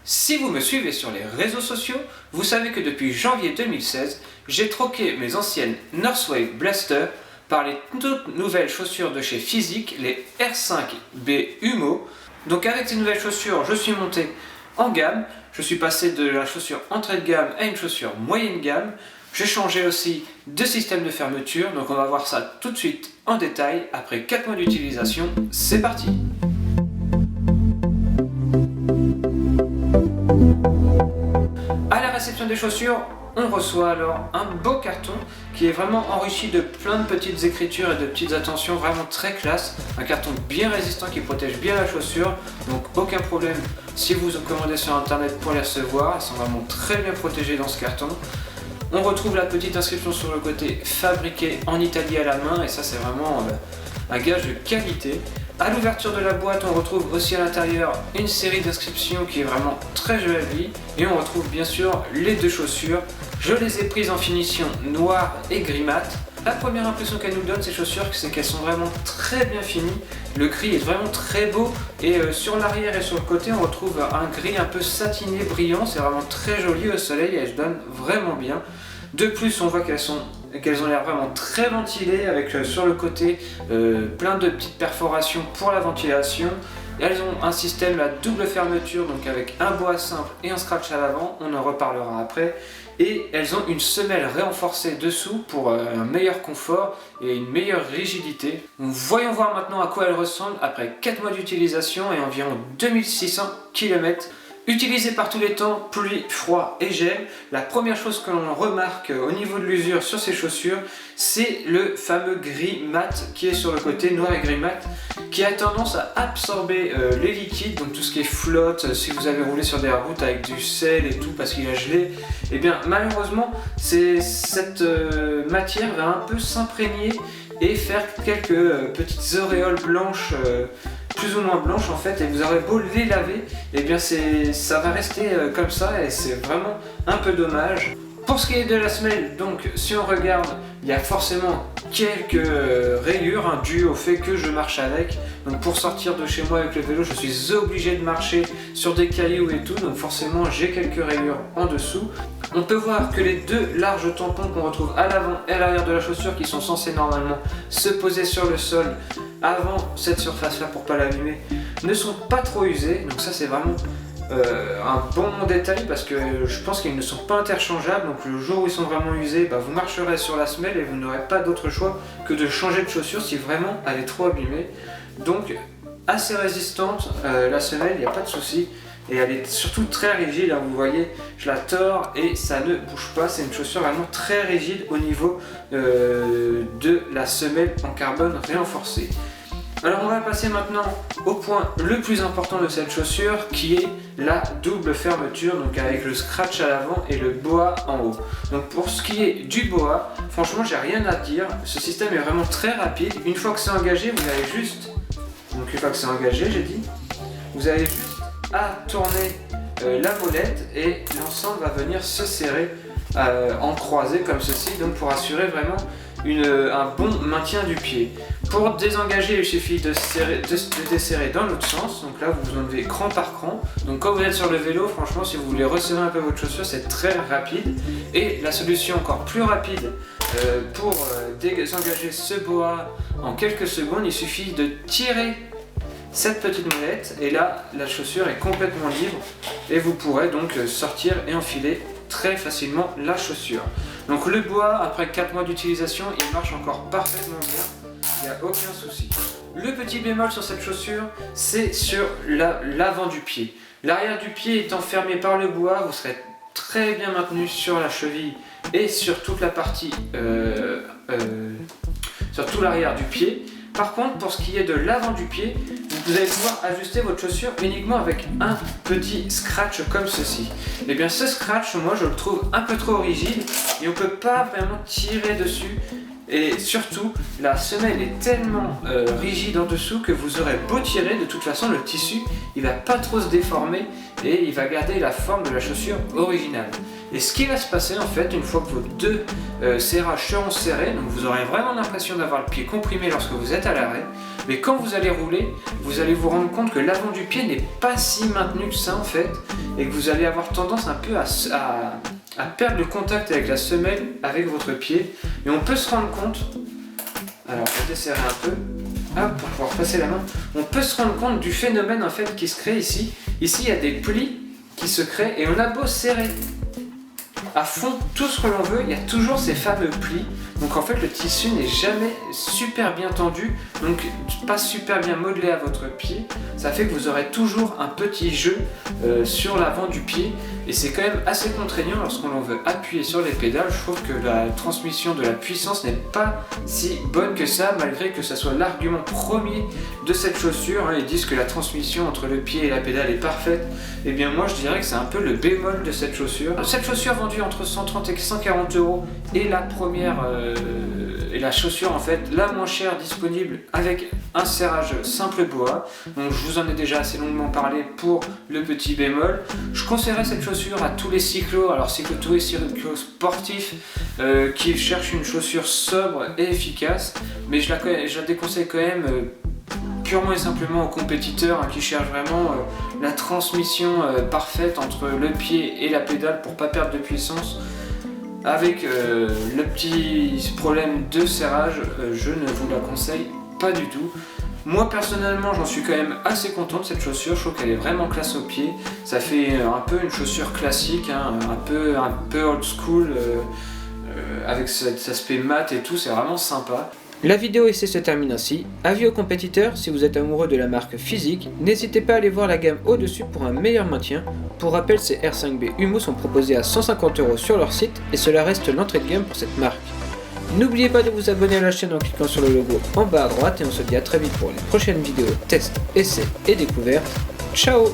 Si vous me suivez sur les réseaux sociaux, vous savez que depuis janvier 2016, j'ai troqué mes anciennes Northwave Blaster par les toutes nouvelles chaussures de chez Physique, les R5B Humo. Donc avec ces nouvelles chaussures, je suis monté en gamme. Je suis passé de la chaussure entrée de gamme à une chaussure moyenne gamme. J'ai changé aussi de système de fermeture, donc on va voir ça tout de suite en détail. Après 4 mois d'utilisation, c'est parti! À la réception des chaussures, on reçoit alors un beau carton qui est vraiment enrichi de plein de petites écritures et de petites attentions vraiment très classe. Un carton bien résistant qui protège bien la chaussure, donc aucun problème si vous commandez sur internet pour les recevoir. Elles sont vraiment très bien protégées dans ce carton. On retrouve la petite inscription sur le côté fabriqué en Italie à la main, et ça c'est vraiment un gage de qualité. À l'ouverture de la boîte, on retrouve aussi à l'intérieur une série d'inscriptions qui est vraiment très jolie, et on retrouve bien sûr les deux chaussures. Je les ai prises en finition noir et gris mat. La première impression qu'elles nous donnent ces chaussures, c'est qu'elles sont vraiment très bien finies. Le gris est vraiment très beau, et sur l'arrière et sur le côté on retrouve un gris un peu satiné brillant. C'est vraiment très joli au soleil et elles se donnent vraiment bien. De plus, on voit qu'elles ont l'air vraiment très ventilées, avec sur le côté plein de petites perforations pour la ventilation. Et elles ont un système à double fermeture, donc avec un bois simple et un scratch à l'avant, on en reparlera après. Et elles ont une semelle renforcée dessous pour un meilleur confort et une meilleure rigidité. Donc, voyons voir maintenant à quoi elles ressemblent après 4 mois d'utilisation et environ 2600 km. Utilisées par tous les temps, pluie, froid et gel, la première chose que l'on remarque au niveau de l'usure sur ces chaussures, c'est le fameux gris mat qui est sur le côté, noir et gris mat, qui a tendance à absorber les liquides, donc tout ce qui est flotte. Si vous avez roulé sur des routes avec du sel et tout parce qu'il a gelé, et bien malheureusement cette matière va un peu s'imprégner et faire quelques petites auréoles blanches, plus ou moins blanches en fait, et vous aurez beau les laver, et bien ça va rester comme ça, et c'est vraiment un peu dommage. Pour ce qui est de la semelle, donc si on regarde, il y a forcément quelques rayures dues au fait que je marche avec. Donc pour sortir de chez moi avec le vélo, je suis obligé de marcher sur des cailloux et tout, donc forcément j'ai quelques rayures en dessous. On peut voir que les deux larges tampons qu'on retrouve à l'avant et à l'arrière de la chaussure, qui sont censés normalement se poser sur le sol avant cette surface là pour pas l'abîmer, ne sont pas trop usés. Donc ça c'est vraiment un bon détail, parce que je pense qu'ils ne sont pas interchangeables. Donc le jour où ils sont vraiment usés, vous marcherez sur la semelle et vous n'aurez pas d'autre choix que de changer de chaussure si vraiment elle est trop abîmée. Donc assez résistante la semelle, il n'y a pas de souci. Et elle est surtout très rigide, hein, vous voyez, je la tords et ça ne bouge pas. C'est une chaussure vraiment très rigide au niveau de la semelle en carbone renforcé. Alors on va passer maintenant au point le plus important de cette chaussure, qui est la double fermeture, donc avec le scratch à l'avant et le boa en haut. Donc pour ce qui est du boa, franchement j'ai rien à dire, ce système est vraiment très rapide. Une fois que c'est engagé, vous avez juste, donc une fois que c'est engagé j'ai dit, vous avez juste à tourner la molette et l'ensemble va venir se serrer en croisée comme ceci, donc pour assurer vraiment un bon maintien du pied. Pour désengager, il suffit de desserrer dans l'autre sens. Donc là vous enlevez cran par cran. Donc quand vous êtes sur le vélo, franchement si vous voulez resserrer un peu votre chaussure, c'est très rapide. Et la solution encore plus rapide pour désengager ce boa en quelques secondes, il suffit de tirer cette petite molette, et là la chaussure est complètement libre et vous pourrez donc sortir et enfiler très facilement la chaussure. Donc le bois, après 4 mois d'utilisation, il marche encore parfaitement bien, il n'y a aucun souci. Le petit bémol sur cette chaussure, c'est sur l'avant du pied. L'arrière du pied étant fermé par le bois, vous serez très bien maintenu sur la cheville et sur toute la partie, sur tout l'arrière du pied. Par contre, pour ce qui est de l'avant du pied, vous allez pouvoir ajuster votre chaussure uniquement avec un petit scratch comme ceci. Et bien ce scratch, moi je le trouve un peu trop rigide et on ne peut pas vraiment tirer dessus. Et surtout, la semelle est tellement rigide en dessous que vous aurez beau tirer, de toute façon le tissu il va pas trop se déformer et il va garder la forme de la chaussure originale. Et ce qui va se passer en fait, une fois que vos deux serrages seront serrés, donc vous aurez vraiment l'impression d'avoir le pied comprimé lorsque vous êtes à l'arrêt, Mais quand vous allez rouler, vous allez vous rendre compte que l'avant du pied n'est pas si maintenu que ça en fait, et que vous allez avoir tendance un peu à perdre le contact avec la semelle, avec votre pied. Et on peut se rendre compte, alors je vais desserrer un peu, hop, pour pouvoir passer la main, on peut se rendre compte du phénomène en fait qui se crée ici. Ici il y a des plis qui se créent et on a beau serrer à fond tout ce que l'on veut, il y a toujours ces fameux plis. Donc en fait le tissu n'est jamais super bien tendu, donc pas super bien modelé à votre pied. Ça fait que vous aurez toujours un petit jeu sur l'avant du pied, et c'est quand même assez contraignant lorsqu'on veut appuyer sur les pédales. Je trouve que la transmission de la puissance n'est pas si bonne que ça, malgré que ça soit l'argument premier de cette chaussure. Ils disent que la transmission entre le pied et la pédale est parfaite. Et bien moi je dirais que c'est un peu le bémol de cette chaussure. Cette chaussure vendue entre 130 et 140 euros est la première et la chaussure en fait la moins chère disponible, avec un serrage simple bois. Donc je vous en ai déjà assez longuement parlé pour le petit bémol. Je conseillerais cette chaussure à tous les cyclos, alors tous les cyclos sportifs qui cherchent une chaussure sobre et efficace, mais je la déconseille quand même purement et simplement aux compétiteurs qui cherchent vraiment la transmission parfaite entre le pied et la pédale pour pas perdre de puissance. Avec le petit problème de serrage, je ne vous la conseille pas du tout. Moi personnellement j'en suis quand même assez content de cette chaussure, je trouve qu'elle est vraiment classe au pied. Ça fait un peu une chaussure classique, hein, un peu old school, avec cet aspect mat et tout, c'est vraiment sympa. La vidéo ici se termine ainsi. Avis aux compétiteurs, si vous êtes amoureux de la marque Physique, n'hésitez pas à aller voir la gamme au-dessus pour un meilleur maintien. Pour rappel, ces R5B Humo sont proposés à 150 € sur leur site, et cela reste l'entrée de gamme pour cette marque. N'oubliez pas de vous abonner à la chaîne en cliquant sur le logo en bas à droite, et on se dit à très vite pour les prochaines vidéos tests, essais et découvertes. Ciao!